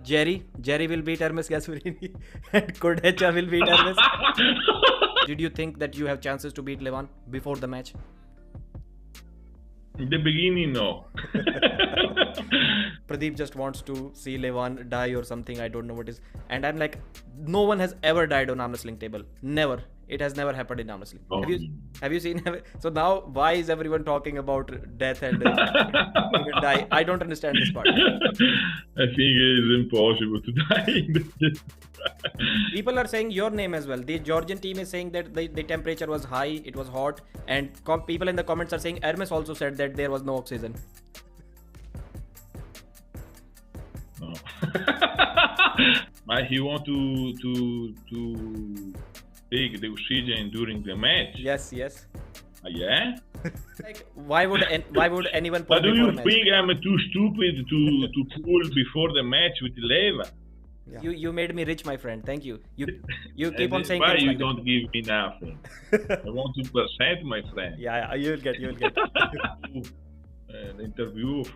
Jerry will beat Ermes Gasparini and Kurdecha will beat Ermes. Did you think that you have chances to beat Levan before the match? In the beginning, no. Pradeep just wants to see Levan die or something. I don't know what is. And I'm like, no one has ever died on Armwrestling table. Never. It has never happened in Armwrestling. Oh. Have you seen? So now, why is everyone talking about death and die? I don't understand this part. I think it is impossible to die. People are saying your name as well. The Georgian team is saying that the temperature was high, it was hot, and people in the comments are saying Ermes also said that there was no oxygen. No. But he want to take the oxygen during the match. Yes. Yeah. Like, why would anyone? But do you think I'm too stupid to pull before the match with Levan? Yeah. You made me rich, my friend. Thank you. You keep on saying. Why you don't give me nothing? I want 2%, my friend. Yeah, you'll get. The interview of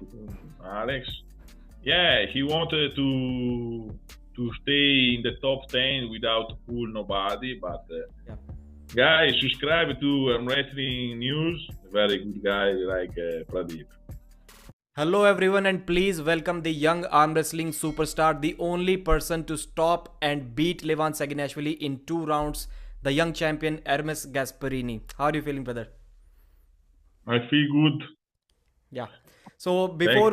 Alex. Yeah, he wanted to stay in the top 10 without pull nobody, but guys, subscribe to Armwrestling Newz. Very good guy like Pradeep. Hello everyone, and please welcome the young arm wrestling superstar, the only person to stop and beat Levan Saginashvili in 2 rounds, the young champion Ermes Gasparini. How are you feeling, brother? I feel good. Yeah. So before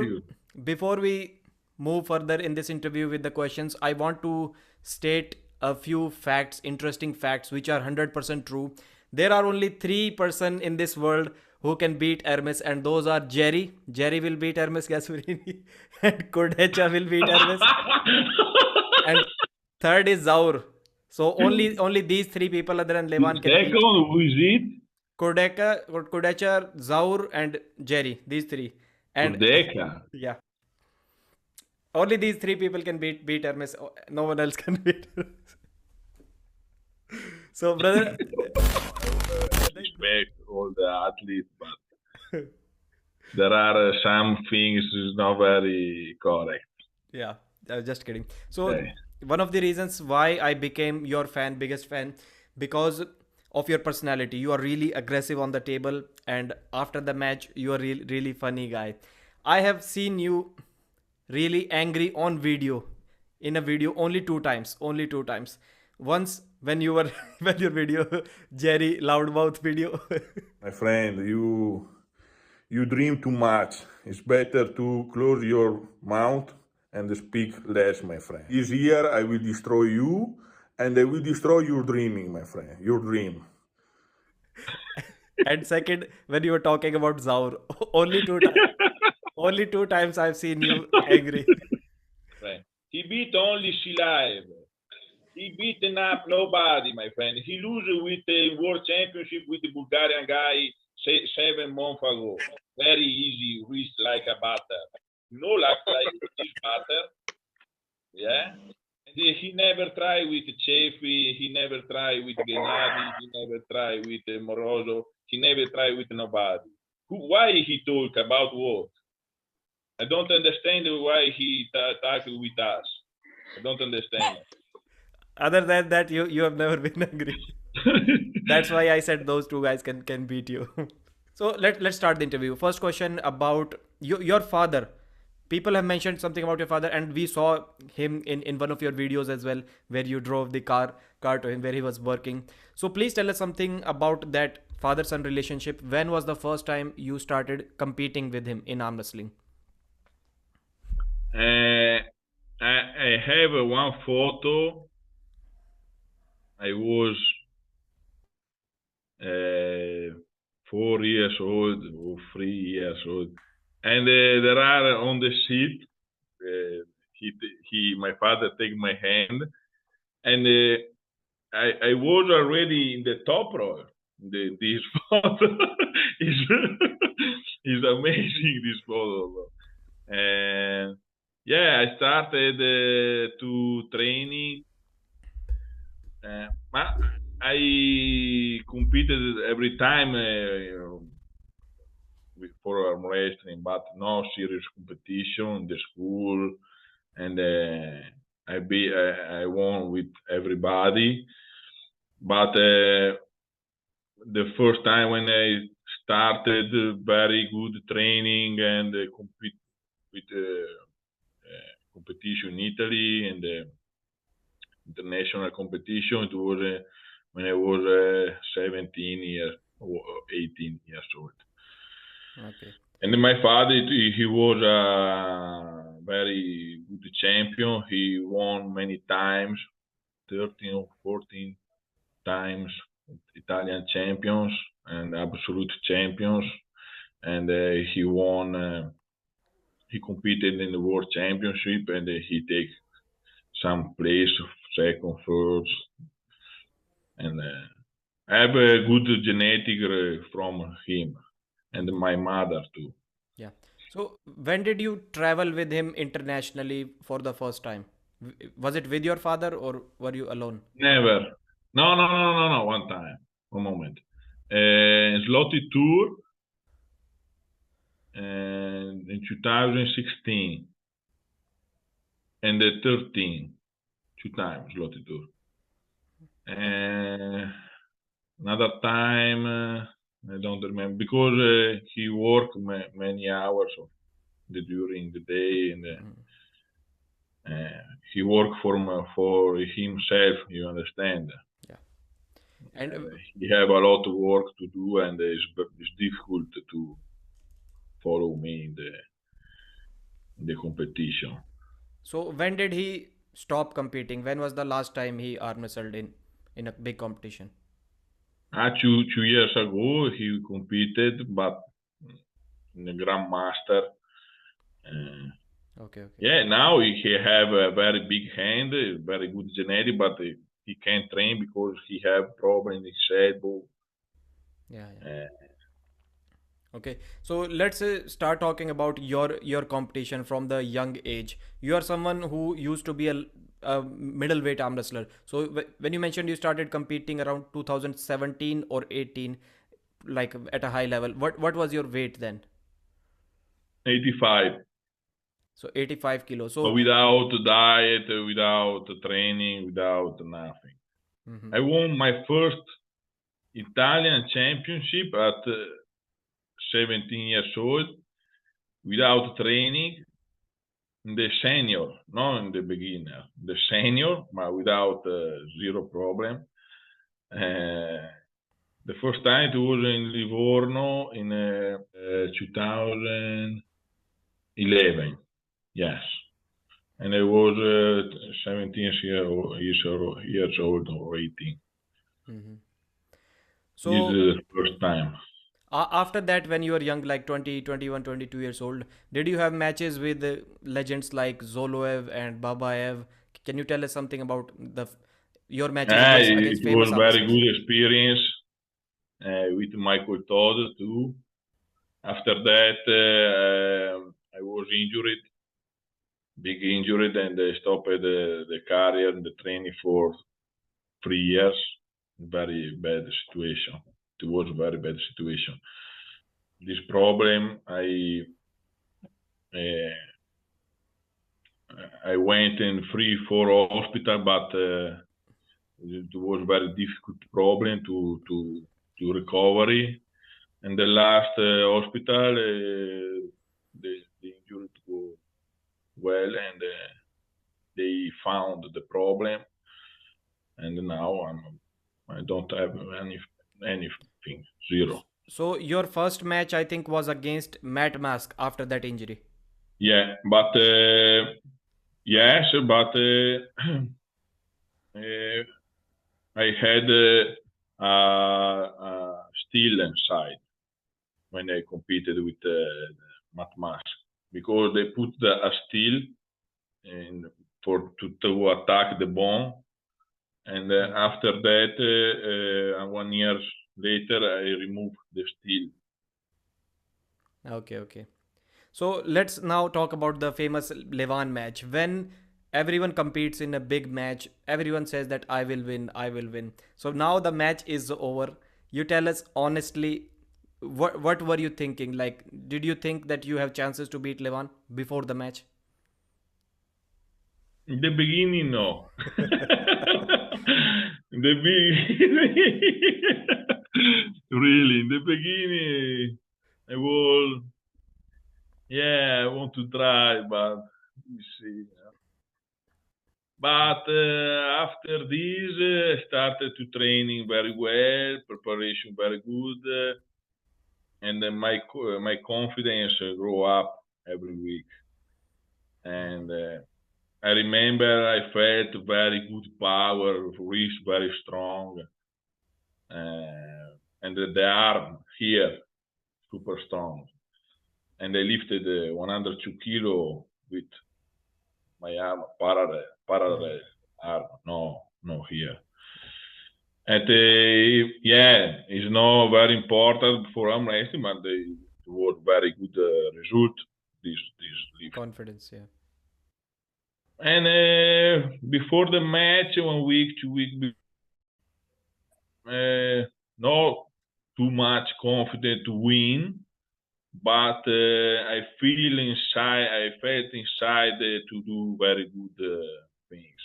we move further in this interview with the questions, I want to state a few facts, interesting facts, which are 100% true. There are only 3 persons in this world who can beat Ermes, and those are Jerry. Jerry will beat Ermes Gasparini, and Kurdecha will beat Ermes. And third is Zaur. So only these 3 people other than Levan can beat. Who is it? Kurdecha, Zaur, and Jerry. These 3. And Kurdecha. Yeah. Only these 3 people can beat Ermes. No one else can beat Ermes. So, brother. Respect all the athletes, but there are some things not very correct. Yeah, just kidding. So one of the reasons why I became your biggest fan, because of your personality. You are really aggressive on the table, and after the match, you are really funny guy. I have seen you really angry on video, in a video only 2 times. Once when you were when your video, Jerry loudmouth video. My friend, you dream too much. It's better to close your mouth and speak less, my friend. This year I will destroy you, and I will destroy your dreaming, my friend. Your dream. And second, when you were talking about Zaur, only 2 times. Only 2 times I've seen you angry. Right. He beat only Shilaev. He beaten up nobody, my friend. He lose with the World Championship with the Bulgarian guy 7 months ago. Very easy, wrist like a butter. Like this butter. Yeah. And he never try with Chaffee. He never try with Genadi. He never try with Morozov. He never try with nobody. Why he talk about what? I don't understand why he talk with us. I don't understand. Other than that, you have never been angry. That's why I said those 2 guys can beat you. So let's start the interview. First question about your father. People have mentioned something about your father, and we saw him in one of your videos as well, where you drove the car to him where he was working. So please tell us something about that father-son relationship. When was the first time you started competing with him in arm wrestling? I have one photo. I was 4 years old or 3 years old, and there are on the seat. My father take my hand, and I was already in the top row. This photo is amazing. This photo, and yeah, I started to training. I competed every time for Armwrestling, but no serious competition in the school. and I won with everybody. But the first time when I started very good training and compete with competition in Italy and international competition, it was when I was 17 years or 18 years old. Okay. And my father, he was a very good champion. He won many times, 13 or 14 times Italian champions and absolute champions. And he won, he competed in the world championship and he take some place, second, first. And I have a good genetic from him and my mother too. Yeah. So when did you travel with him internationally for the first time? Was it with your father or were you alone? Never. No. One time. One moment. Slotty tour in 2016 and the 13, 2 times Slotty tour. Another time I don't remember because he worked many hours during the day and he worked for himself. You understand? Yeah. And he have a lot of work to do, and it's difficult to follow me in the competition. so when did he stop competing? When was the last time he arm wrestled in a big competition? 2 years ago he competed, but in the Grandmaster. Okay. Yeah, now he have a very big hand, very good Genadi, but he can't train because he have problem in his elbow. Yeah. Okay, so let's start talking about your competition from the young age. You are someone who used to be a middleweight arm wrestler. So when you mentioned you started competing around 2017 or 18, like at a high level, what was your weight then? 85. So 85 kilos. So without diet, without training, without nothing. I won my first Italian championship at 17 years old without training in the senior, not in the beginner, the senior, but without zero problem. The first time it was in Livorno in 2011, yes. And I was 17 years old or 18. So this is the first time. After that, when you were young, like 20, 21, 22 years old, did you have matches with legends like Zoloev and Babaev? Can you tell us something about your matches against it famous was very armwrestlers? good experience with Michael Todd too. After that, I was injured, big injured, and I stopped the career and the training for 3 years. Very bad situation. It was a very bad situation. This problem, I went in 3-4 hospital, but it was a very difficult problem to recovery. And the last hospital, the injury go well, and they found the problem. And now I don't have anything, zero. So your first match, I think, was against Matt Mask after that injury. Yeah, but yes, but I had steel inside when I competed with Matt Mask because they put a steel in to attack the bone, and after that, 1 year later, I removed the steel. Okay. So let's now talk about the famous Levan match. When everyone competes in a big match, everyone says that I will win. So now the match is over. You tell us honestly, what were you thinking? Like, did you think that you have chances to beat Levan before the match? In the beginning, no. In the beginning, really, in the beginning, I was, I want to try, but we see. But after this, I started to training very well, preparation very good, and then my confidence grew up every week. And I remember I felt very good power, wrist very strong, and the arm here super strong. And I lifted 102 kilo with my arm parallel arm, no here. And it's not very important for arm wrestling, but they was very good result. This lift. Confidence, yeah. And before the match, 1 week, 2 weeks, not too much confident to win, but I felt inside to do very good things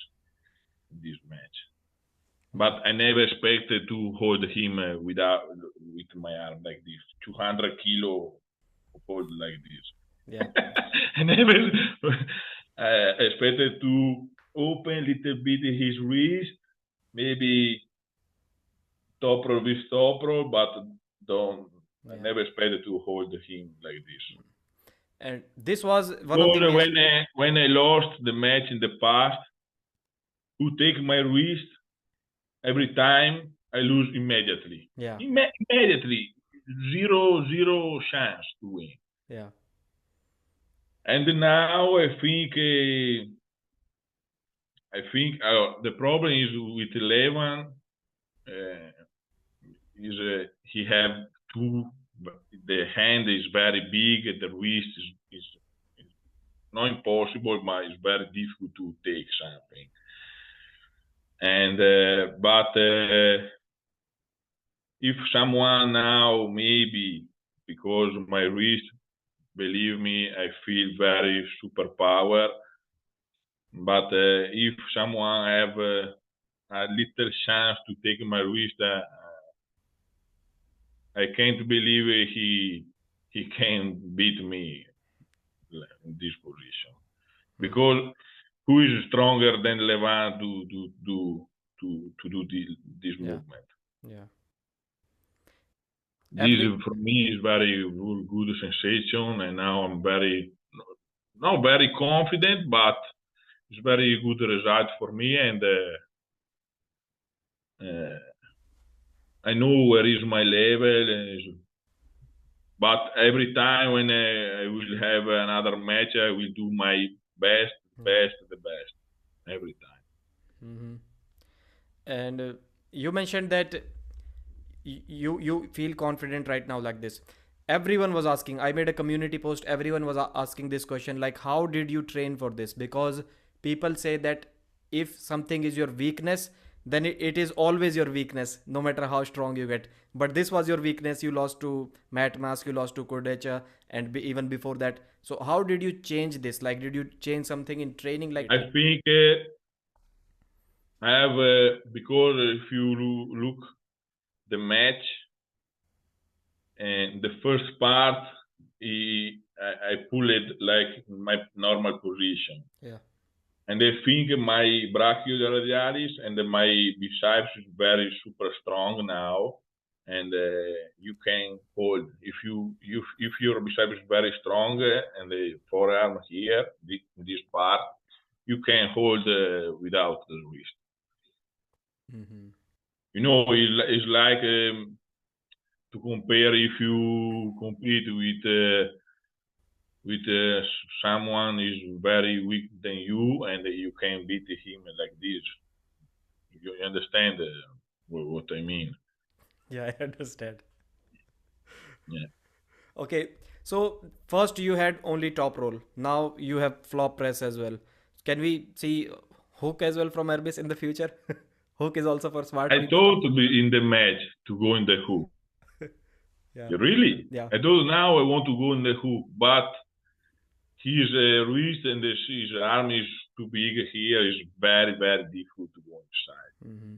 in this match. But I never expected to hold him with my arm like this, 200 kilo hold like this. Yeah. I never expected to open a little bit his wrist, maybe top roll with top roll, but I never expected to hold him like this. And this was one of the when I lost the match in the past, who take my wrist every time I lose immediately. Yeah. Immediately, zero chance to win. Yeah. And now I think the problem is with Levan. He have the hand is very big, the wrist is not impossible, but it's very difficult to take something. And but if someone now, maybe because my wrist, believe me, I feel very superpower. But if someone have a little chance to take my wrist, I can't believe he can beat me in this position. Because who is stronger than Levan to do this movement? Yeah. This for me is very good sensation, and now I'm not very confident, but it's very good result for me, and I know where is my level. But every time when I will have another match, I will do my best, the best, every time. And you mentioned that you feel confident right now like this. Everyone was asking. I made a community post. Everyone was asking this question, like, how did you train for this? Because people say that if something is your weakness, then it is always your weakness, no matter how strong you get. But this was your weakness. You lost to Matt Mask, you lost to Kurdecha, and even before that. So how did you change this? Like, did you change something in training? Like, I think I have because if you look the match and the first part, I pull it like my normal position. Yeah. And I think my brachioradialis and my biceps is very super strong now, and you can hold if your biceps is very strong and the forearm here, this part, you can hold without the wrist. You know, it's like to compare if you compete with someone is very weak than you, and you can beat him like this. You understand what I mean? Yeah, I understand. Yeah. Okay, so first you had only top roll. Now you have flop press as well. Can we see hook as well from Ermes in the future? Hook is also for smart people. I thought in the match to go in the hook. Yeah. Really? Yeah. I thought now I want to go in the hook, but his wrist and his arm is too big here. It's very, very difficult to go inside. Mm-hmm.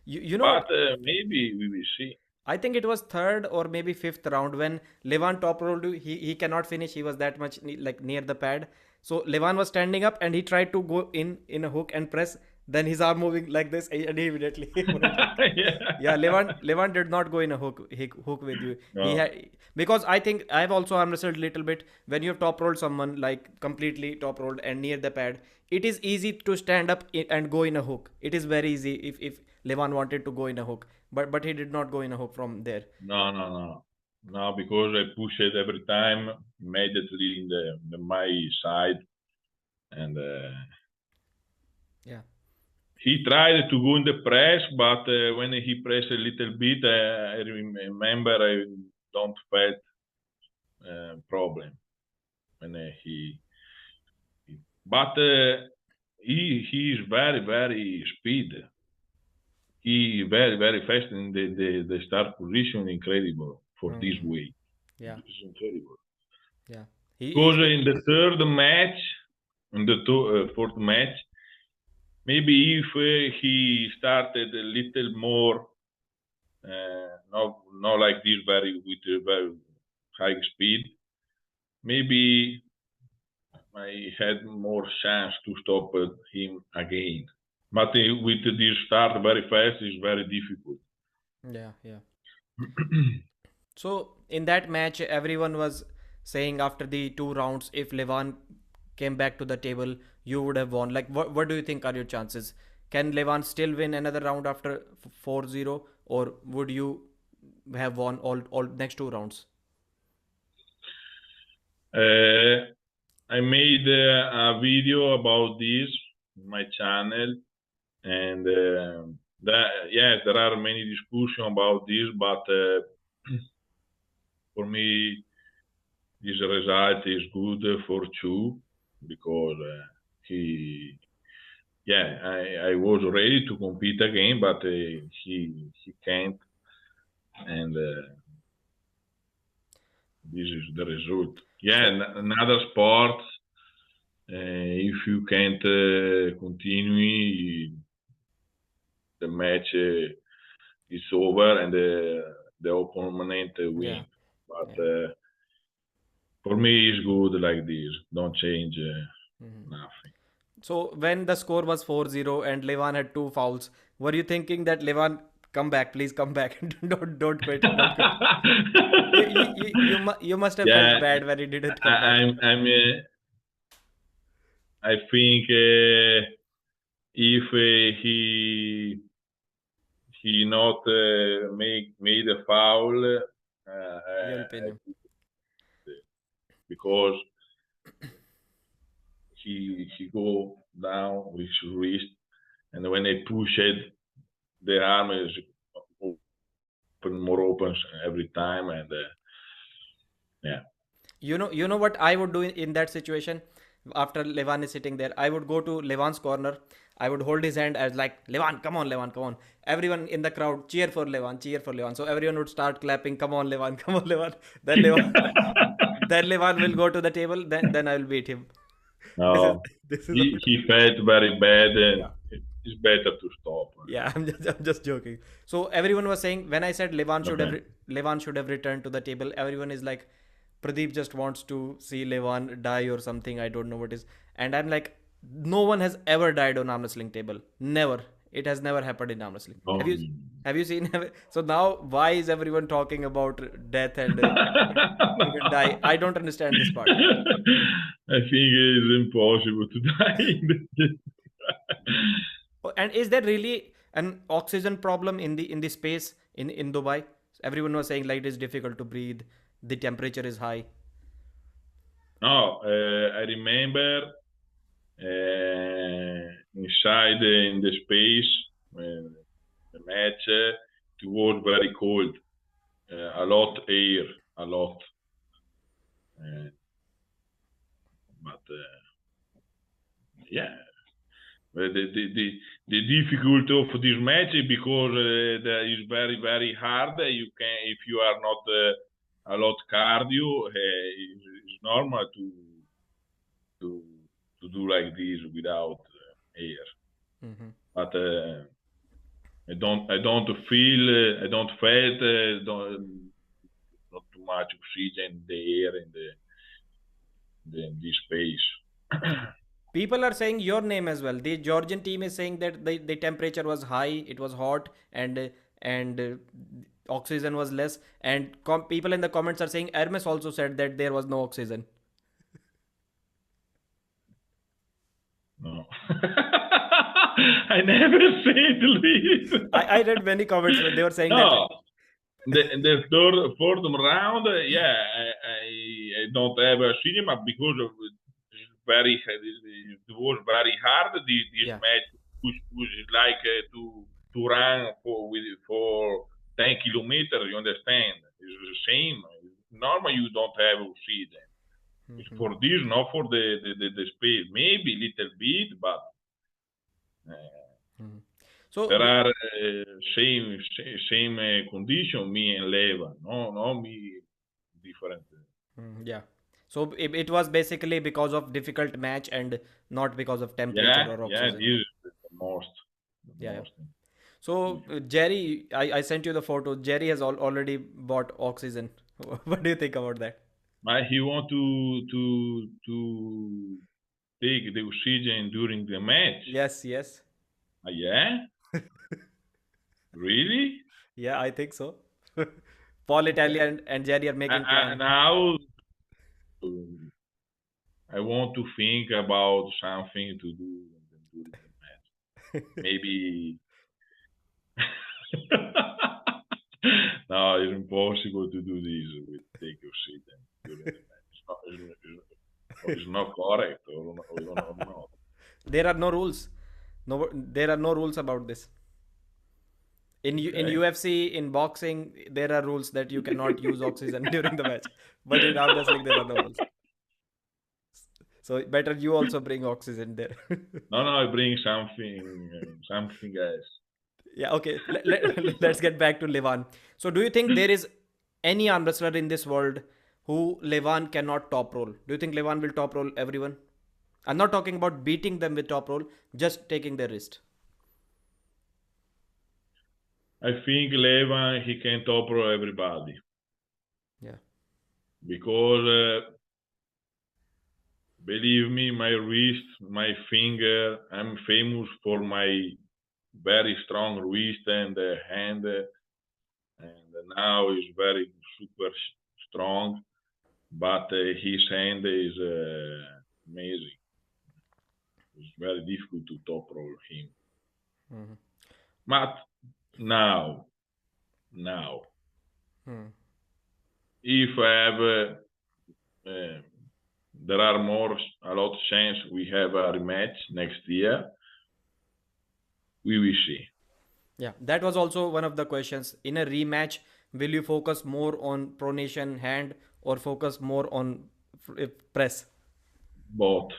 You know, but maybe we will see. I think it was third or maybe fifth round when Levan top rolled. He cannot finish. He was that much like near the pad. So Levan was standing up and he tried to go in a hook and press. Then his arm moving like this and he immediately yeah. Levan did not go in a hook with you. No. He had, because I think I've also arm wrestled a little bit. When you have top rolled someone like completely top rolled and near the pad, it is easy to stand up and go in a hook. It is very easy if Levan wanted to go in a hook, but he did not go in a hook from there. No, because I push it every time immediately in the my side, and yeah. He tried to go in the press, but when he pressed a little bit, I remember I don't felt problem when but he is very, very speed. He very, very fast in the start position. Incredible for this way. Yeah, it's incredible. Yeah, because in the third match, in the fourth match, maybe if he started a little more, not like this, with a very high speed, maybe I had more chance to stop him again. But with this start very fast, it's very difficult. Yeah. So in that match, everyone was saying after the 2 rounds, if Levan came back to the table, you would have won. Like, what do you think are your chances? Can Levan still win another round after 4-0, or would you have won all next 2 rounds? I made a video about this on my channel, and yes, there are many discussions about this, but for me, this result is good for 2 because I was ready to compete again, but he can't, and this is the result. Yeah, another sport, if you can't continue, the match is over and the opponent wins. Yeah. But for me, it's good like this. Don't change nothing. So when the score was 4-0 and Levan had 2 fouls, were you thinking that Levan, come back, please come back, don't quit, don't quit? you must have felt bad when he didn't come back. I think if he not made a foul, because he go down with his wrist, and when they push it, the arm is more open every time, and yeah. You know what I would do in that situation? After Levan is sitting there, I would go to Levan's corner. I would hold his hand as like, Levan, come on, Levan, come on. Everyone in the crowd cheer for Levan, cheer for Levan. So everyone would start clapping, come on, Levan, come on, Levan. Then Levan will go to the table. Then I will beat him. No, he felt very bad, and it's better to stop. Yeah, I'm just joking. So everyone was saying, when I said Levan should have returned to the table, everyone is like, Pradeep just wants to see Levan die or something. I don't know what is. And I'm like, no one has ever died on Armwrestling table. Never. It has never happened in Armwrestling. Have you seen? So now why is everyone talking about death and die? I don't understand this part. I think it is impossible to die. And is there really an oxygen problem in the space in Dubai? Everyone was saying like it is difficult to breathe. The temperature is high. No, I remember inside in the space, the match, it was very cold. A lot air, a lot. But yeah, the difficulty of this match is because it's very, very hard. You can, if you are not a lot cardio, it's normal to do like this without air. Mm-hmm. But I don't feel not too much oxygen in the air in this space. People are saying your name as well. The Georgian team is saying that the temperature was high, it was hot, and oxygen was less. And people in the comments are saying Ermes also said that there was no oxygen. No. I never said this. I read many comments where they were saying no. that. In the fourth round, I don't have a cinema because of it was very hard. This match was like to run for 10 kilometers. You understand? It's the same. Normally you don't have oxygen. It's for this, not for the speed. Maybe a little bit, but so there are same condition. Me and Levan, no me different. Yeah. So it was basically because of difficult match and not because of temperature or oxygen. Yeah, this is the most. Most. So Jerry, I sent you the photo. Jerry has already bought oxygen. What do you think about that? He want to take the oxygen during the match. Yes. Yeah. Really? Yeah, I think so. Paul Italia and Jerry are making plans. Now I want to think about something to do during the match. Maybe. No, it's impossible to do this with take oxygen during the match. It's not correct or not. There are no rules. No, there are no rules about this. In UFC, in boxing, there are rules that you cannot use oxygen during the match. But in armwrestling, there are no rules. So better you also bring oxygen there. No, I bring something else. Yeah, okay. Let's get back to Levan. So do you think there is any arm wrestler in this world who Levan cannot top roll? Do you think Levan will top roll everyone? I'm not talking about beating them with top roll, just taking their wrist. I think Levan, he can top roll everybody. Yeah. Because believe me, my wrist, my finger, I'm famous for my very strong wrist and hand, and now is very super strong, but his hand is amazing. It's very difficult to top roll him. Mm-hmm. But now, if I have, there are a lot of chance we have a rematch next year. We will see. Yeah, that was also one of the questions. In a rematch, will you focus more on pronation hand or focus more on press? Both.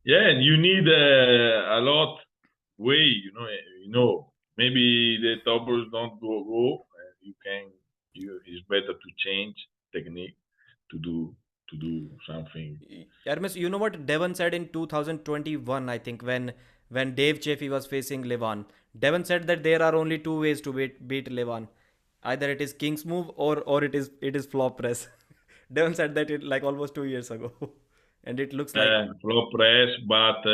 Yeah, and you need a lot way. You know. Maybe the toppers don't go. It's better to change technique to do something. Ermes, you know what Devon said in 2021, I think, when Dave Chaffee was facing Levan. Devon said that there are only two ways to beat Levan. Either it is King's move or it is flop press. Devon said that like almost 2 years ago. And it looks like flop press, but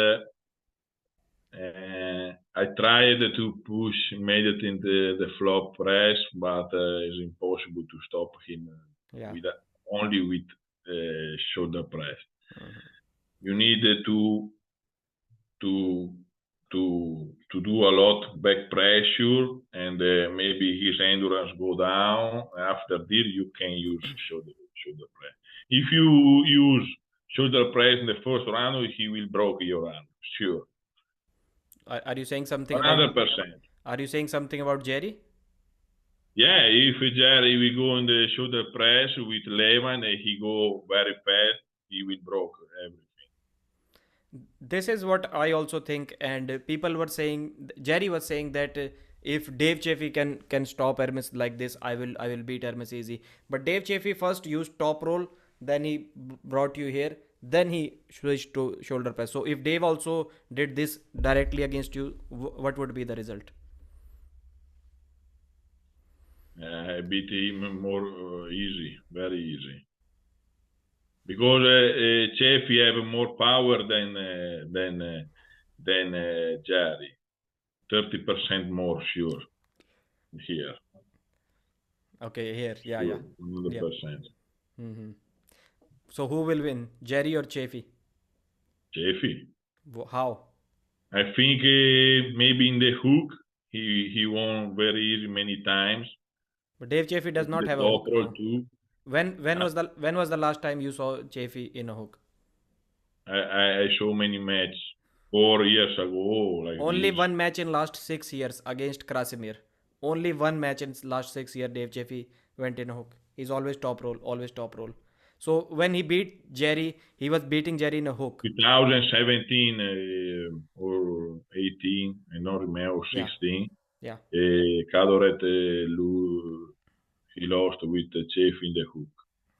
I tried to push immediately in the flop press, but it's impossible to stop him only with shoulder press. You need to do a lot back pressure, and maybe his endurance go down. After this, you can use shoulder press. If you use shoulder press in the first round, he will break your arm, sure. Are you saying something 100%. Are you saying something about Jerry? Yeah, if Jerry will go in the shoulder press with Levan and he go very fast, he will break everything. This is what I also think, and people were saying, Jerry was saying that if Dave Chaffee can stop Ermes like this, I will beat Ermes easy. But Dave Chaffee first used top roll, then he brought you here, then he switched to shoulder press. So if Dave also did this directly against you, what would be the result? I beat him more easy, very easy. Because Chaffee have more power than Jerry. 30% more sure here. Okay, here, yeah, sure, yeah. 100%. Mm-hmm. So who will win, Jerry or Chaffee? Chaffee. How? I think maybe in the hook he won very easy many times. But Dave Chaffee does not have a hook now. Too. When was the last time you saw Chaffee in a hook? I saw many matches 4 years ago. Like Only this. one match in last 6 years against Krasimir. Only one match in last 6 years Dave Chaffee went in a hook. He's always top roll, always top roll. So when he beat Jerry, he was beating Jerry in a hook. 2017 or 18, I don't remember, 16. Yeah. Cadorrette he lost with Chaffee in the hook.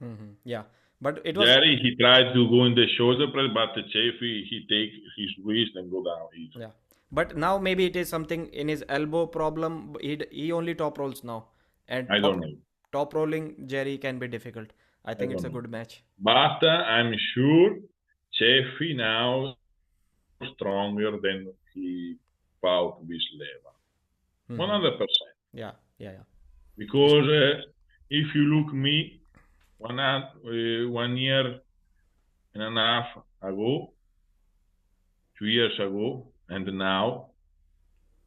Mm-hmm. Yeah. But it was Jerry, he tried to go in the shoulder press, but Chaffee, he take his wrist and go down easy. Yeah. But now maybe it is something in his elbow problem. He only top rolls now. And I don't know. Top rolling Jerry can be difficult. I think it's a good match. But I'm sure Chaffee now stronger than he fought with Levan. 100%. Yeah. Because if you look me, 1 year and a half ago, 2 years ago, and now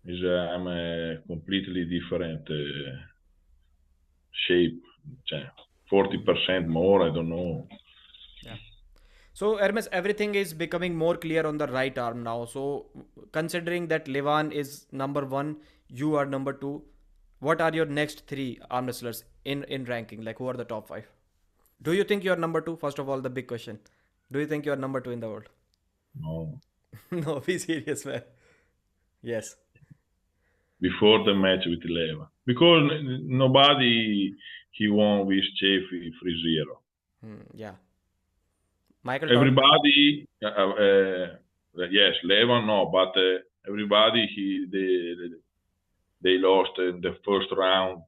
is I'm a completely different shape. 40% more, I don't know. Yeah. So Ermes, everything is becoming more clear on the right arm now. So considering that Levan is number 1, you are number 2, what are your next 3 arm wrestlers in ranking? Like, who are the top 5? Do you think you are number 2? First of all, the big question. Do you think you are number 2 in the world? No. No, be serious, man. Yes. Before the match with Levan. Because nobody he won with Chaffee 3-0. Yeah. Michael. Everybody, yes, Levan no, but everybody they lost in the first round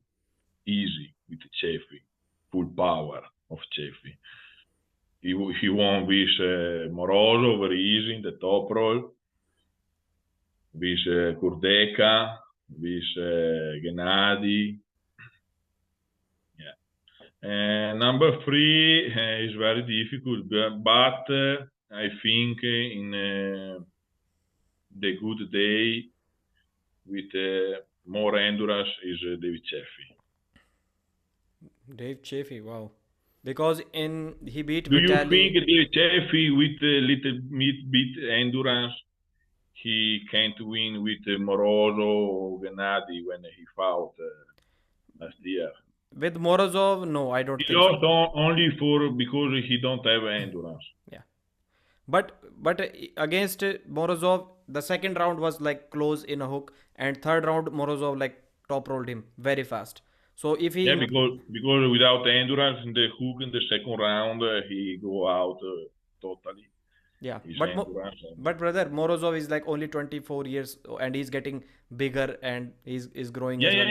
easy with Chaffee, full power of Chaffee. He won with Morozov very easy in the top roll, with Kurdecha, with Genadi. Number 3 is very difficult, but I think in the good day with more endurance is Dave Chaffee. Dave Chaffee, wow. Because he beat Do Vitaly. You think Dave Chaffee with a little bit endurance, he can't win with Morozov or Genadi when he fought last year? With Morozov, no, I don't think so. He lost only because he don't have endurance. Yeah. But against Morozov, the second round was like close in a hook, and third round Morozov like top rolled him very fast. So if he because without endurance in the hook in the second round he go out totally. Yeah, but brother, Morozov is like only 24 years and he's getting bigger and he's growing as well.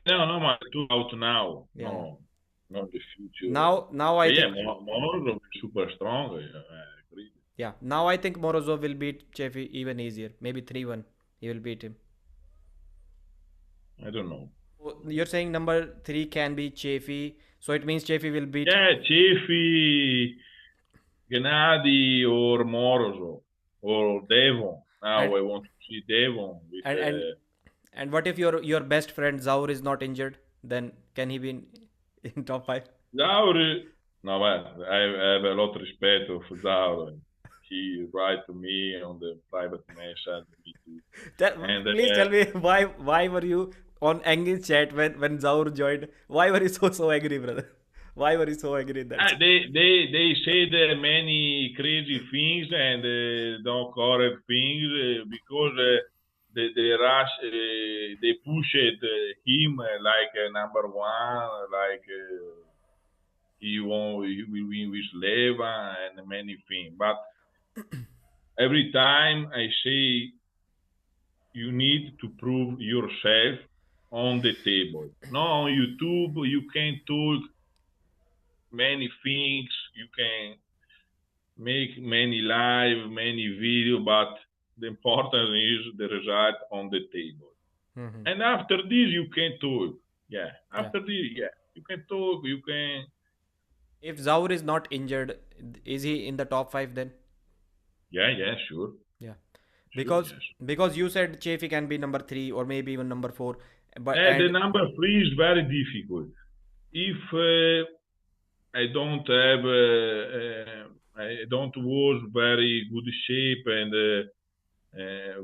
No, man, out now. Yeah. No, not the future. Now I think Morozov is super strong. I agree. Yeah, now I think Morozov will beat Chaffee even easier. Maybe 3-1. He will beat him. I don't know. You're saying number 3 can be Chaffee, so it means Chaffee will beat. Yeah, Chaffee, Genadi, or Morozov, or Devon. Now I want to see Devon. With, and what if your best friend Zaur is not injured? Then can he be in top 5? Zaur, no, I have a lot of respect for Zaur. He write to me on the private message. Please tell me why were you on angry chat when Zaur joined? Why were you so angry, brother? Why were you so angry that? They said many crazy things and don't correct things because they rush they pushed him like number 1, like he will win with Levan and many things. But every time I say you need to prove yourself on the table. Not on YouTube, you can talk many things, you can make many live, many video, but the important is the result on the table. Mm-hmm. And after this, you can talk. Yeah. After this, you can talk. You can. If Zaur is not injured, is he in the top 5 then? Yeah, sure. Yeah. Sure, Because you said Chaffee can be number 3 or maybe even number 4. But the number 3 is very difficult. If I don't have, I don't was very good shape, and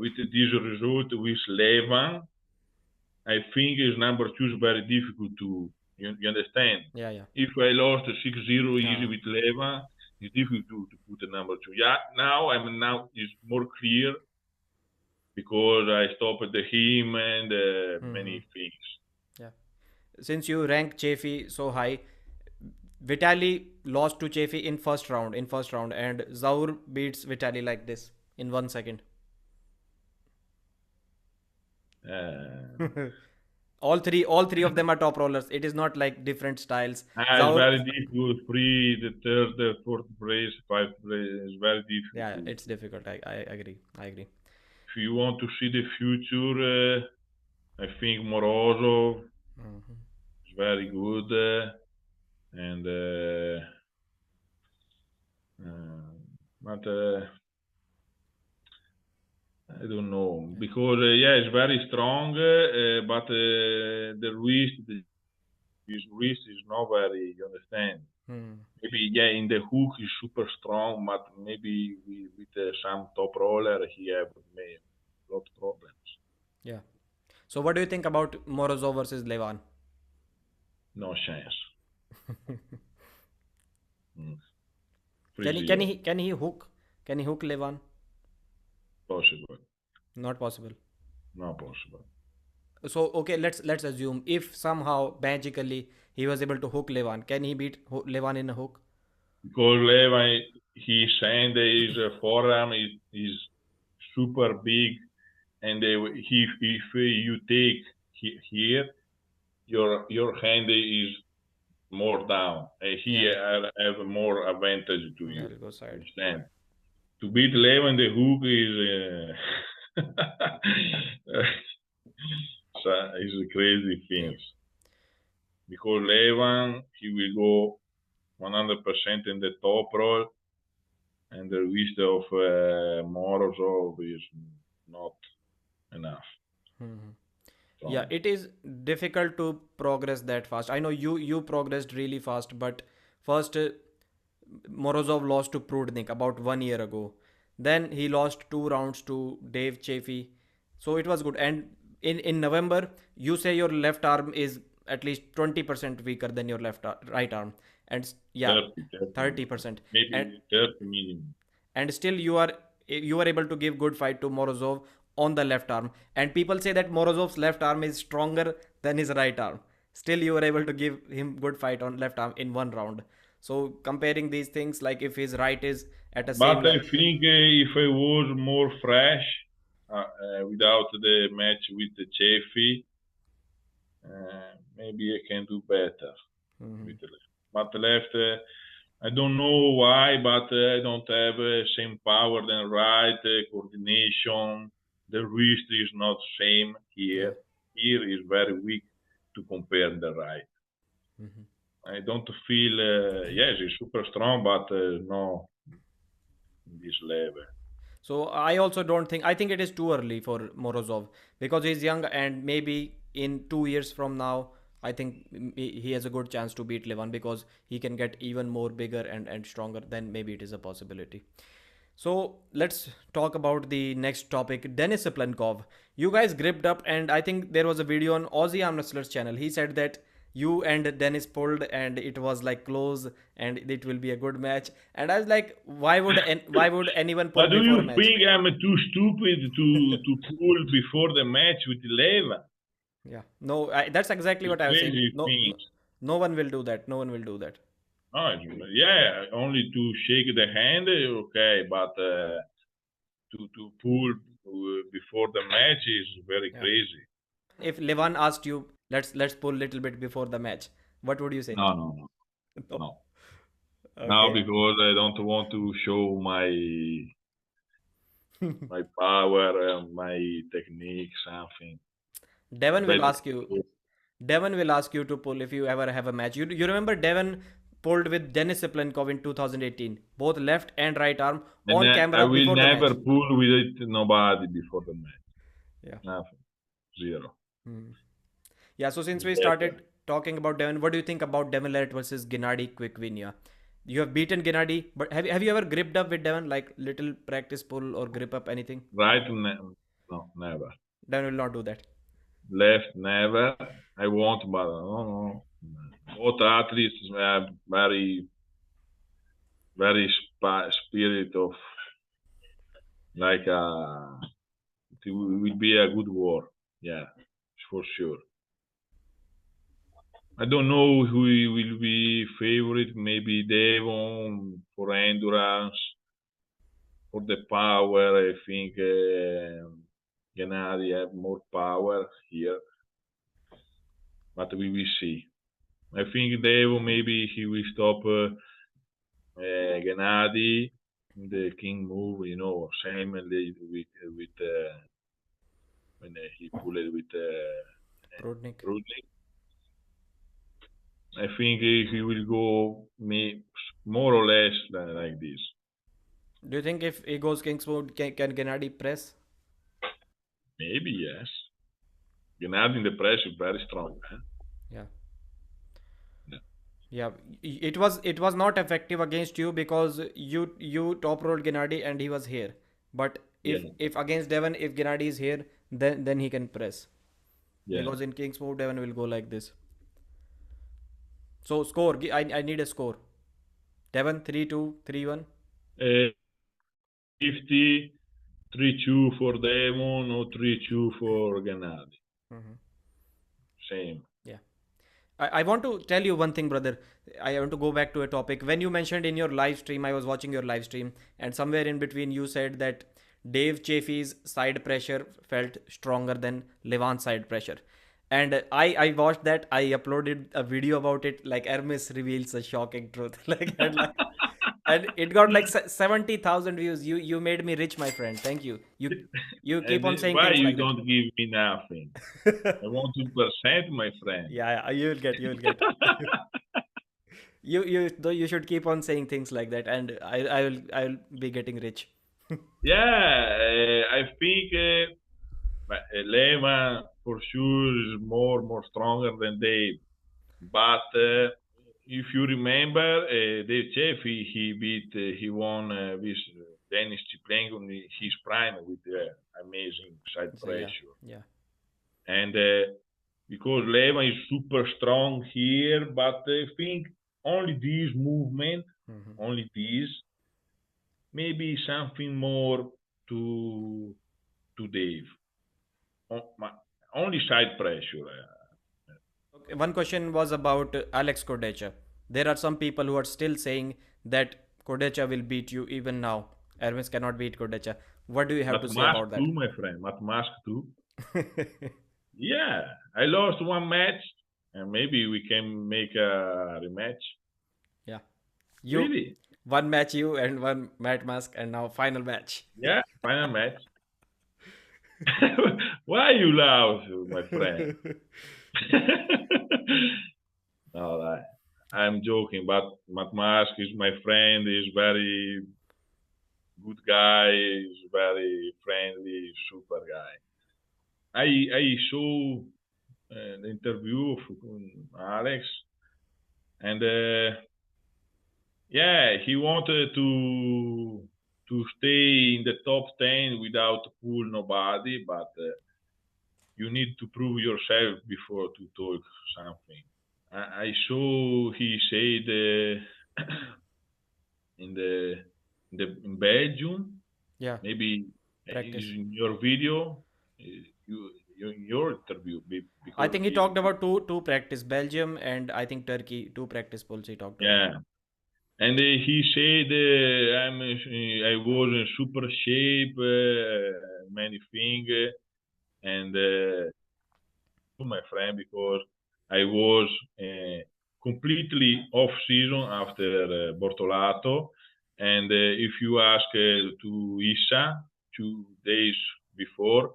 with this result with Levan, I think is number 2 is very difficult to. You understand? Yeah. If I lost 6-0 easy with Levan, it's difficult to put a number 2. Yeah, now it's more clear because I stopped him and many things. Yeah. Since you rank Chaffee so high, Vitali lost to Chaffee in first round, and Zaur beats Vitali like this in 1 second. All three of them are top rollers. It is not like different styles. It's very difficult. The third, the fourth place, fifth place is very difficult. Yeah, it's difficult. I agree. If you want to see the future, I think Morozov is very good, and but I don't know because it's very strong, but the wrist, his wrist is not very. You understand? Maybe in the hook is super strong, but maybe with some top roller he have a lot of problems. Yeah. So what do you think about Morozov versus Levan? No chance. Can he hook? Can he hook Levan? Possible. Not possible. Not possible. So okay, let's assume if somehow magically he was able to hook Levan, can he beat Levan in a hook? Because Levan, his hand his forearm is super big, and if you take here, your hand is more down. He have more advantage to you. Go side. Understand? To beat Levan, the hook is a crazy thing. Because Levan, he will go 100% in the top roll, and the wrist of Morozov is not enough. So. Yeah, it is difficult to progress that fast. I know you progressed really fast, but first Morozov lost to Prudnik about 1 year ago. Then he lost 2 rounds to Dave Chaffee. So it was good. And in November, you say your left arm is at least 20% weaker than your right arm. And 30%. Maybe 30 minimum. And still you are able to give good fight to Morozov on the left arm. And people say that Morozov's left arm is stronger than his right arm. Still you were able to give him good fight on left arm in 1 round. So comparing these things, like if his right is at a same... But I think if I was more fresh, without the match with the Chaffee, maybe I can do better. With the left. But left, I don't know why, but I don't have same power than right, coordination. The wrist is not same here. Here is very weak to compare the right. I don't feel, yes, it's super strong, but no, this level. So I also don't think, I think it is too early for Morozov because he's young, and maybe in 2 years from now, I think he has a good chance to beat Levan because he can get even more bigger and stronger. Then maybe it is a possibility. So let's talk about the next topic, Denis Saplenkov. You guys gripped up, and I think there was a video on Aussie Armwrestlers channel. He said that you and Denis pulled, and it was like close, and it will be a good match. And I was like, why would anyone pull before a match? Do you think I'm too stupid to pull before the match with Levan? Yeah, no, that's exactly what I was saying. No one will do that. No one will do that. Oh, yeah, only to shake the hand, okay, but to pull before the match is very Yeah. crazy. If Levan asked you, let's pull a little bit before the match, what would you say? No, no, no, No. no. Now Okay. because I don't want to show my power, my technique, something. Devon will Better. ask you. Devon will ask you to pull if you ever have a match. You remember Devon pulled with Denis Siplenkov in 2018, both left and right arm And on I camera will before the never match. pull with it nobody before the match. Yeah. Nothing. Zero. Hmm. Yeah. So since we Better. started talking about Devon, what do you think about Devon Larratt versus Genadi KVIKVINIA? You have beaten Genadi, but have you ever gripped up with Devon, like little practice pull or grip up anything? Right? No, never. Devon will not do that. Left, never. I want, but no, no. Both athletes have very spirit of like it will be a good war. Yeah, for sure. I don't know who will be favorite. Maybe Devon for endurance, for the power. I think Genadi have more power here, but we will see. I think Devon maybe he will stop Genadi in the king move. Same with when he pulled with Prodnik. Rudnick. I think he will go more or less like this. Do you think if he goes King's mode, can Genadi press? Maybe yes. Genadi in the press is very strong. Huh? Yeah. Yeah. Yeah, it was not effective against you because you top rolled Genadi and he was here. But if Yeah. if against Devon, if Genadi is here, then he can press. Yeah. Because in King's move, Devon will go like this. So score, I need a score. Devon 3-2, 3-1. 50, 3-2 for Devon or 3-2 for Genadi. Mm-hmm. Same. Yeah. I want to tell you one thing, brother. I want to go back to a topic. When you mentioned in your live stream, I was watching your live stream, and somewhere in between, you said that Dave Chaffee's side pressure felt stronger than Levan's side pressure. And I watched that. I uploaded a video about it. Like Ermes reveals a shocking truth. And it got like 70,000 views. You made me rich, my friend. Thank you. You keep on saying Why things you like that. don't give me nothing? I want 2%, my friend. Yeah, you'll get. You should keep on saying things like that, and I will be getting rich. Yeah, I think Levan for sure is more stronger than Dave. But if you remember, Dave Chaffee, he won with Denis in his prime with amazing side So yeah, pressure. yeah. And because Levan is super strong here, but I think only this movement, only this, maybe something more to Dave. Only side pressure. Okay, one question was about Alex Kurdecha. There are some people who are still saying that Kurdecha will beat you even now. Ermes cannot beat Kurdecha. What do you have to But say mask about that? too, my friend. But mask too. Yeah, I lost one match, and maybe we can make a rematch. Yeah, you Really? one match you and one Matt Mask, and now final match. Yeah, final match. Why you laugh, my friend? No, I'm joking, but Mask is my friend. He's very good guy. He's very friendly, super guy. I saw the interview of Alex, and yeah, he wanted to stay in the top 10 without pull nobody, but you need to prove yourself before to talk something. I saw he said in in Belgium, Yeah, maybe practice. is in your video, in your interview I because think he talked about two practice, Belgium and I think Turkey, two practice polls he talked about. yeah, And he said I was in super shape, many things, and my friend, because I was completely off season after Bortolato, and if you ask to Issa 2 days before,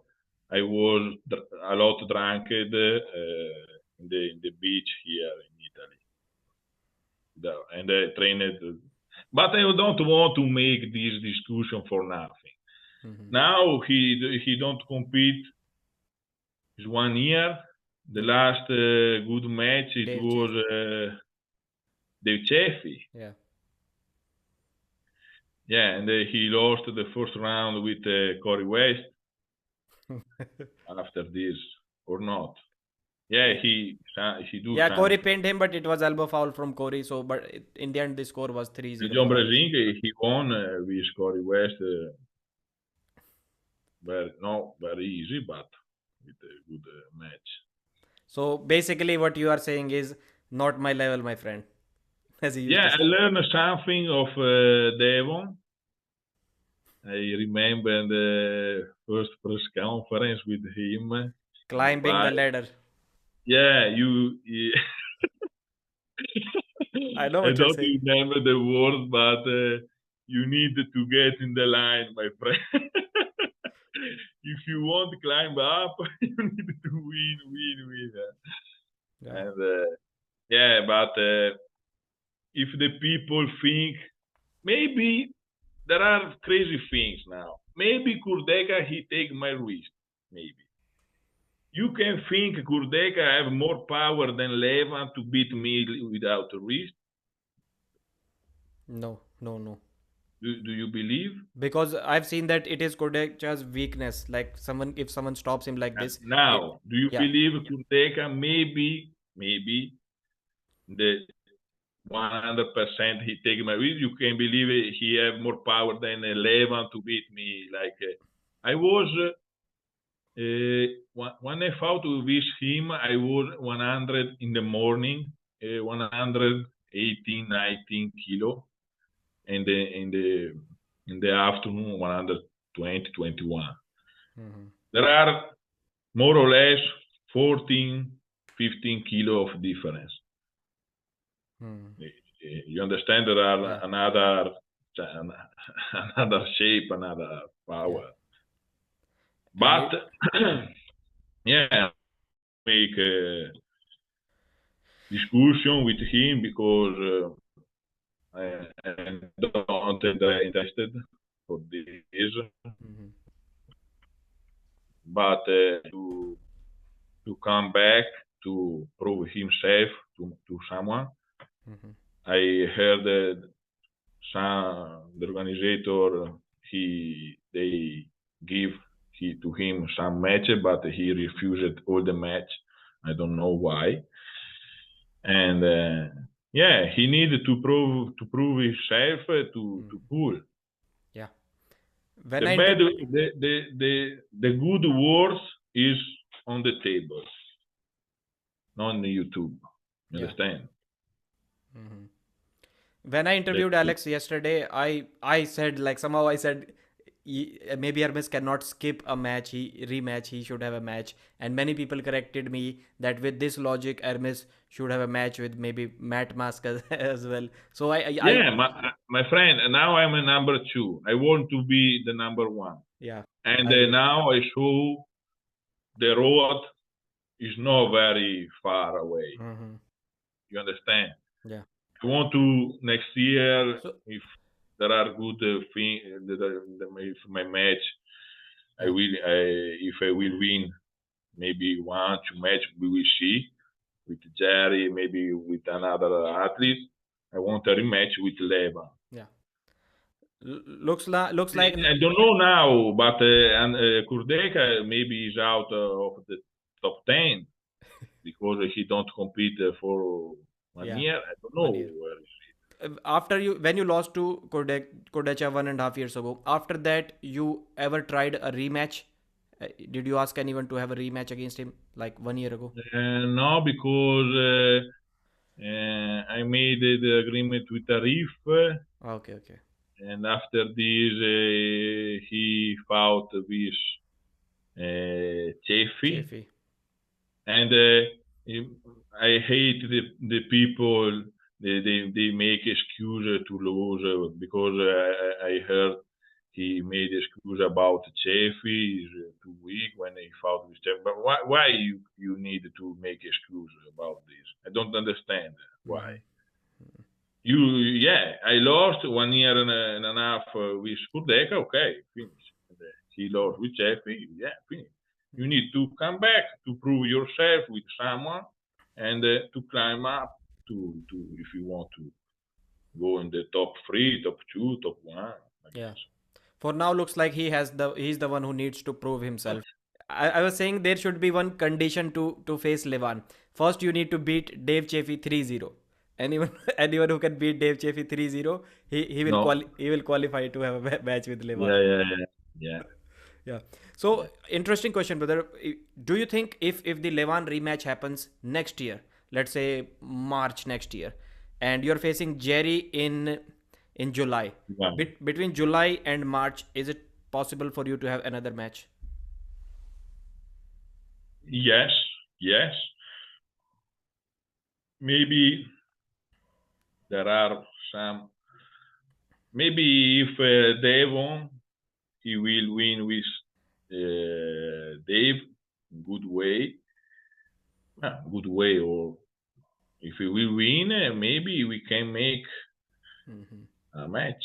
I was a lot drunk in the beach here in Italy, and I trained. But I don't want to make this discussion for nothing. Mm-hmm. Now he don't compete. It's 1 year. The last good match was Dave Chaffee. Yeah, and he lost the first round with Corey West. After this, or not? Yeah, he do. Yeah, Corey pinned him, but it was elbow foul from Corey. So, but in the end, the score was 3-0. John Brasing, he won with Corey West. Very easy, but with a good match. So basically, what you are saying is not my level, my friend. As he I learned something of Devon. I remember the first press conference with him. Climbing the ladder. Yeah, I know what you're saying. I don't remember the words, but you need to get in the line, my friend. If you want to climb up, you need to win. Yeah. And but if the people think maybe there are crazy things now. Maybe Kurdecha he take my wrist. Maybe you can think Kurdecha have more power than Levan to beat me without a wrist. No. Do you believe? Because I've seen that it is Kurdecha's weakness. Like if someone stops him like this. Now, do you believe Kurdecha maybe the 100% he take my wrist? You can believe he have more power than Levan to beat me. Like I was when I fought with him, I was 100 in the morning, 118, 19 kilo. In the afternoon 120, 21. Mm-hmm. There are more or less 14, 15 kilo of difference. You understand there are another shape, another power. But make a discussion with him because I don't interested for this, but to come back to prove himself to someone. I heard the organizer they give to him some matches, but he refused all the match. I don't know why. And he needed to prove himself to pull. Yeah. The good words is on the table, not on YouTube. You understand? Mm-hmm. When I interviewed Alex yesterday, I said, like, somehow I said maybe Ermes cannot skip a match. He should have a match. And many people corrected me that with this logic, Ermes should have a match with maybe Matt Mask as well. So my friend, now I'm a number 2. I want to be the number 1. Yeah. And now I show the road is not very far away. Mm-hmm. You understand? Yeah. I want to next year, if there are good things, if my match, if I will win, maybe 1, 2 match, we will see with Jerry, maybe with another athlete. I want a rematch with Levan. Yeah. Looks like I don't know now, but Kurdecha maybe is out of the top 10 because he don't compete for 1 year. I don't know where is he. After when you lost to Kurdecha 1.5 years ago, after that you ever tried a rematch? Did you ask anyone to have a rematch against him like 1 year ago? No, because I made the agreement with Arif. Okay, okay. And after this, he fought with Chaffee. Chaffee. And I hate the people. They make excuse to lose because I heard he made excuse about Chaffee is too weak when he fought with Chaffee. But why you need to make excuse about this? I don't understand why. I lost 1 year and a half with Kurdecha. Okay, finish. He lost with Chaffee. Yeah, finish. You need to come back to prove yourself with someone and to climb up to if you want to go in the top 3, top 2, top 1. I guess. For now, looks like he's the one who needs to prove himself. I was saying there should be one condition to face Levan. First, you need to beat Dave Chaffee 3-0. Anyone who can beat Dave Chaffee 3-0, he will qualify to have a match with Levan. Yeah. So interesting question, brother. Do you think if the Levan rematch happens next year, let's say March next year, and you're facing Jerry in July, between July and March, is it possible for you to have another match? Yes. Maybe there are some. Maybe if Devon, he will win with Dave, good way, or if he will win, maybe we can make a match.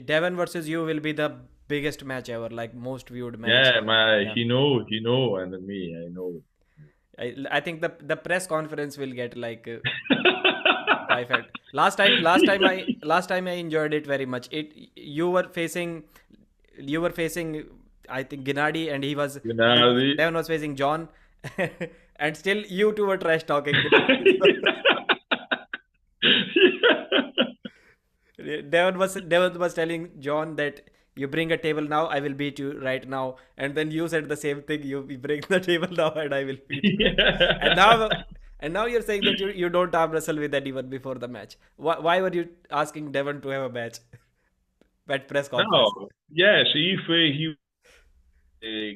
Devon versus you will be the biggest match ever, like most viewed match. Yeah, he know, and me, I know. I think the press conference will get like perfect. Last time I enjoyed it very much. You were facing I think Genadi, and Devon was facing John, and still you two were trash talking. Devon was telling John that you bring a table now, I will beat you right now. And then you said the same thing. You bring the table now, and I will beat you. And now you're saying that you don't arm wrestle with anyone before the match. Why were you asking Devon to have a match at press conference? No, yes, if he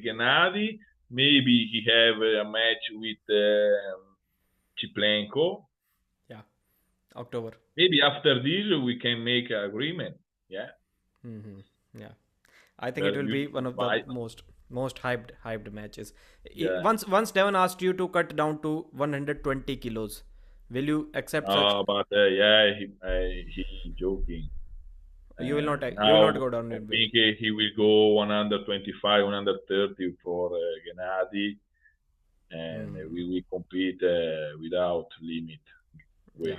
Genadi, maybe he have a match with Chiplenko. Yeah, October. Maybe after this we can make an agreement. Yeah. Yeah, I think it will be one of the most hyped matches. Yeah. Once Devon asked you to cut down to 120 kilos, will you accept such? But he joking. You will not go down in weight. I think he will go 125, 130 for Genadi, and we will compete without limit weight.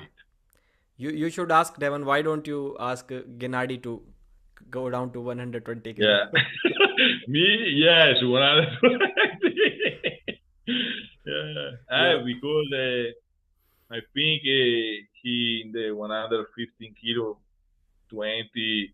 Yeah. You should ask Devon, why don't you ask Genadi to go down to 120 kilos? Yeah. Me, yes, 120. Because I think he in the 115 kilo 20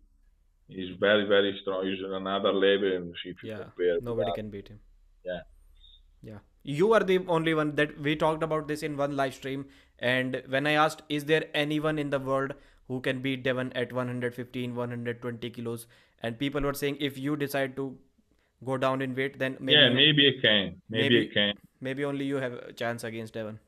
is very, very strong. He's another level if you compare. Nobody can beat him. Yeah. You are the only one that we talked about this in one live stream. And when I asked, is there anyone in the world who can beat Devon at 115, 120 kilos? And people were saying, if you decide to go down in weight, then maybe I can. Maybe I can. Maybe only you have a chance against Devon.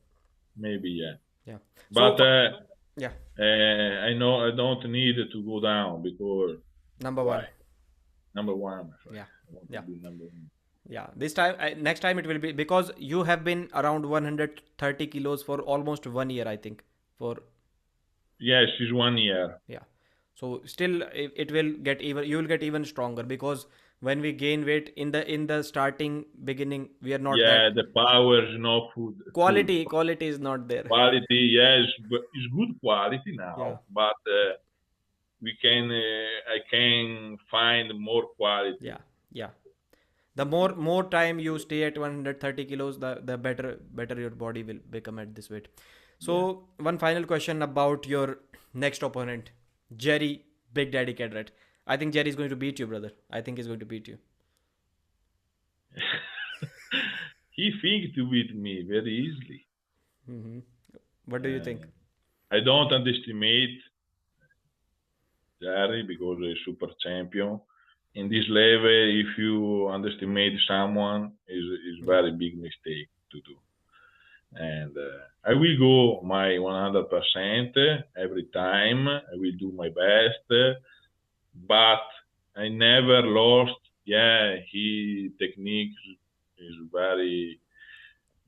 Maybe, yeah. Yeah. But I know I don't need to go down because number one. Number one. Yeah. Number one. Yeah. This time, next time it will be, because you have been around 130 kilos for almost 1 year, I think. Yes, it's 1 year. Yeah. So still, it will get even. You will get even stronger, because when we gain weight in the starting beginning, we are not. Yeah, the power is not food. Quality is not there. Quality, yes, but it's good quality now. But we can. I can find more quality. Yeah. The more time you stay at 130 kilos, the better your body will become at this weight. So one final question about your next opponent, Jerry Big Daddy Cadorrette. I think Jerry is going to beat you, brother. I think he's going to beat you. He thinks to beat me very easily. What do you think? I don't underestimate Jerry because he's super champion. In this level, if you underestimate someone, is very big mistake to do. And I will go my 100% every time. I will do my best, but I never lost. Yeah, his technique is very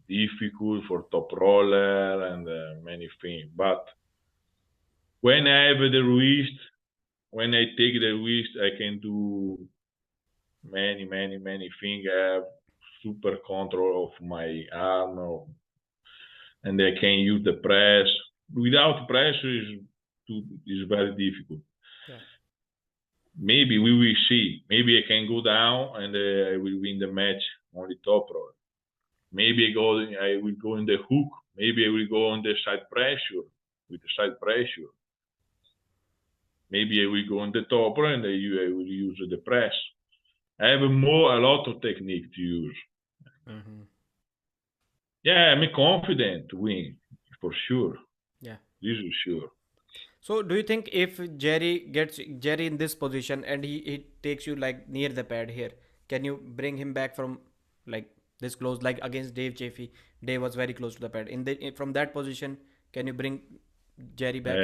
difficult for top roller and many things. But when I have the wrist, when I take the wrist, I can do many things. I have super control of my arm, and I can use the press. Without pressure is very difficult. Yeah. Maybe we will see. Maybe I can go down and I will win the match on the top roll. Maybe I will go in the hook. Maybe I will go on the side pressure with the side pressure. Maybe I will go on the top roll and I will use the press. I have a lot of technique to use. Mm-hmm. Yeah, I'm confident to win for sure. Yeah, this is sure. So do you think if Jerry gets Jerry in this position and he takes you like near the pad here, can you bring him back from like this close, like against Dave Chaffee? Dave was very close to the pad. From that position, can you bring Jerry back?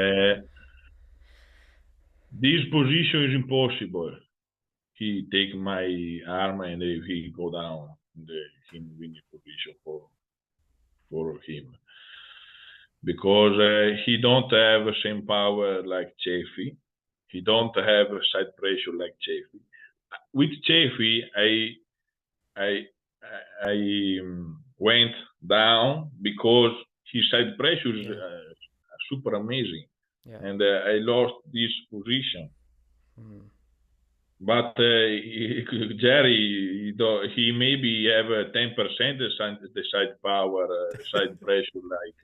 This position is impossible. He take my arm and he go down in the winning position for him, because he don't have the same power like Chaffee. He don't have a side pressure like Chaffee. With Chaffee, I went down because his side pressure is super amazing, and I lost this position. But Jerry, he maybe have 10% the side power, side pressure like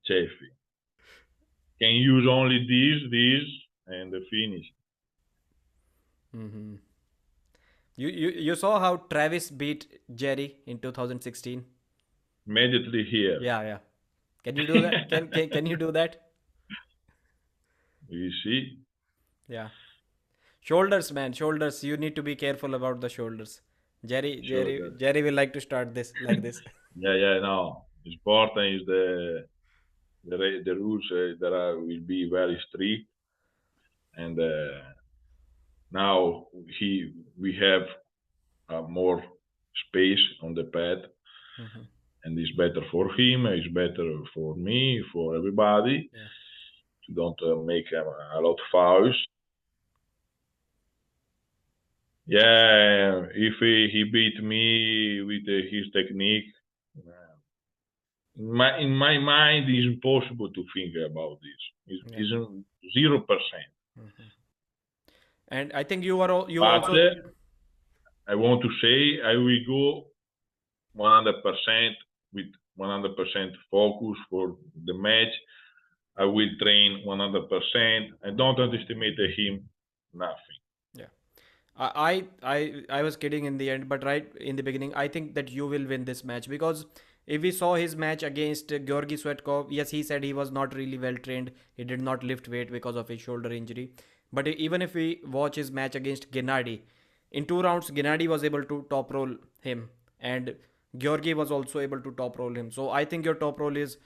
Chaffee. Can use only this, and finish. Mm-hmm. You saw how Travis beat Jerry in 2016? Immediately here. Yeah. Can you do that? Can you do that? You see? Yeah. Shoulders, man, shoulders. You need to be careful about the shoulders. Jerry will like to start this like this. Yeah. No, important is the rules that will be very strict, and now we have more space on the pad, and it's better for him. It's better for me, for everybody. Yeah. To don't make a lot of fouls. Yeah, if he beat me with his technique, in my mind, it's impossible to think about this. It's 0%. And I think you also. I want to say I will go 100% with 100% focus for the match. I will train 100%. I don't underestimate him. Nothing. Yeah. I was kidding in the end, but right in the beginning, I think that you will win this match, because if we saw his match against Georgi Svetkov, yes, he said he was not really well trained. He did not lift weight because of his shoulder injury. But even if we watch his match against Genadi, in 2 rounds, Genadi was able to top roll him, and Georgi was also able to top roll him. So I think your top roll is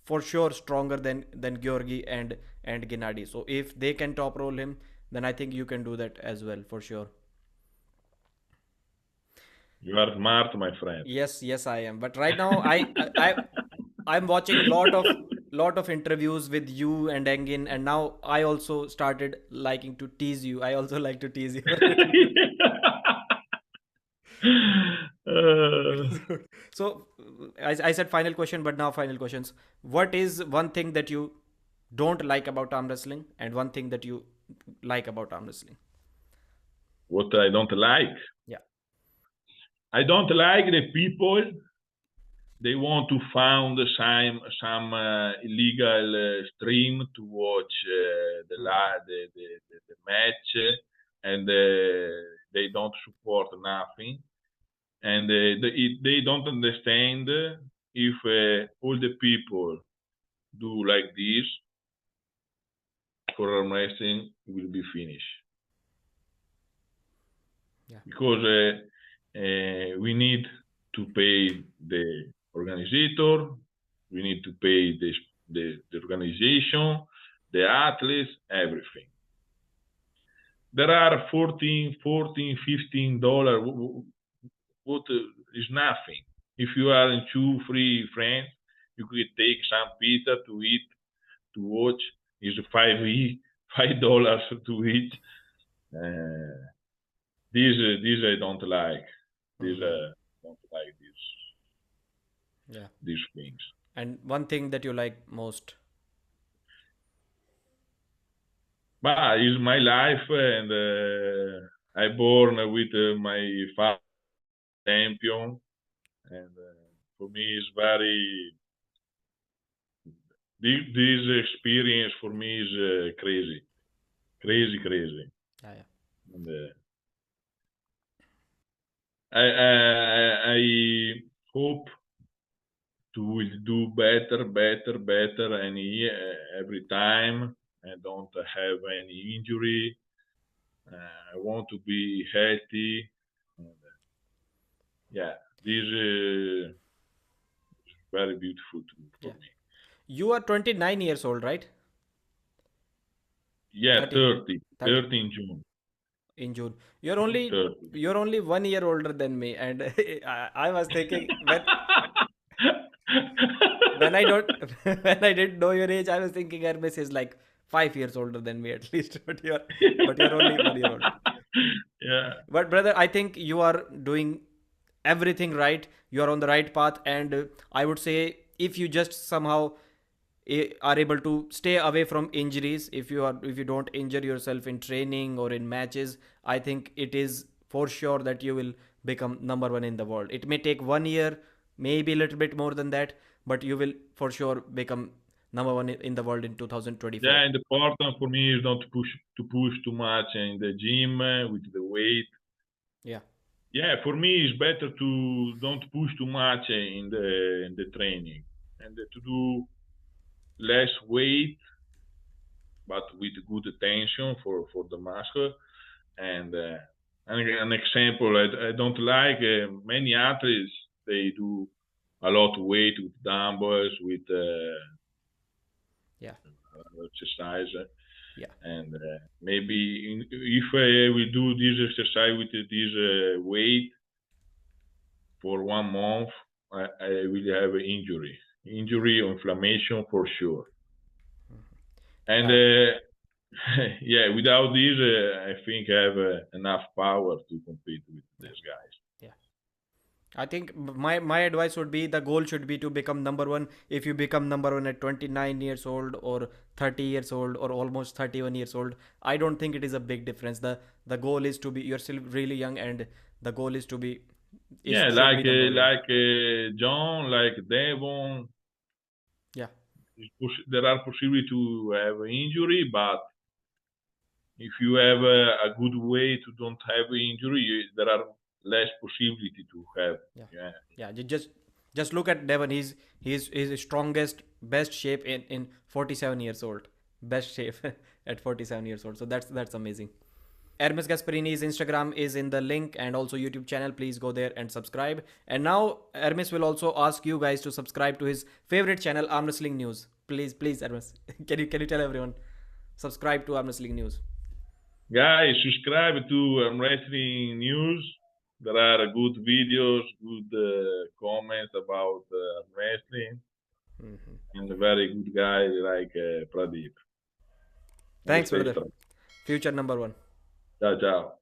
for sure stronger than Georgi and Genadi. So if they can top roll him, then I think you can do that as well, for sure. You are smart, my friend. Yes, I am. But right now, I'm watching lot of interviews with you and Engin, and now I also started liking to tease you. I also like to tease you. So I said final question, but now final questions. What is one thing that you don't like about arm wrestling, and one thing that you like about arm wrestling? What I don't like? Yeah. I don't like the people. They want to found some illegal stream to watch the match, and they don't support nothing, and they don't understand if all the people do like this, for Armwrestling will be finished. Yeah. Because we need to pay the organizer, we need to pay the organization, the athletes, everything. There are $14, $15. What is nothing. If you are in 2-3 friends, you could take some pizza to eat, to watch. Is $5 to eat. These I don't like. These don't like this. Yeah. These things. And one thing that you like most? But it's my life, and I born with my father champion, and for me it's very. This experience for me is crazy. Yeah. And, I hope to will do better, and every time. I don't have any injury. I want to be healthy. And, this is very beautiful for me. You are 29 years old, right? Yeah, 30 in June. In June. You're only 1 year older than me, and I was thinking when I didn't know your age, I was thinking Hermes is like 5 years older than me at least, but you're only 1 year old. Yeah. But brother, I think you are doing everything right. You are on the right path, and I would say if you just somehow are able to stay away from injuries, if you don't injure yourself in training or in matches, I think it is for sure that you will become number one in the world. It may take 1 year, maybe a little bit more than that, but you will for sure become number one in the world in 2024. Yeah, and the important for me is not to push too much in the gym with the weight. Yeah, for me it's better to don't push too much in the training, and to do less weight, but with good tension for the muscle. And an example, I don't like many athletes. They do a lot of weight with dumbbells, with exercise. And maybe if we do this exercise with this weight for 1 month, I will have an injury or inflammation for sure. And without this, I think I have enough power to compete with these guys. I think my advice would be the goal should be to become number one. If you become number one at 29 years old or 30 years old or almost 31 years old, I don't think it is a big difference. The goal is to be, you're still really young, and the goal is to be like John, like Devon. Yeah, there are possibility to have an injury, but if you have a good way to don't have injury, there are less possibility to have. Just look at Devon. He's his strongest, best shape in 47 years old. Best shape at 47 years old. So that's amazing. Ermes Gasparini's Instagram is in the link, and also YouTube channel. Please go there and subscribe. And now Ermes will also ask you guys to subscribe to his favorite channel, Armwrestling Newz. Please, Ermes, can you tell everyone subscribe to Armwrestling Newz? Guys, subscribe to Armwrestling Newz. There are good videos, good comments about wrestling, and a very good guy like Pradeep. Thanks, brother. Future number one. Ciao.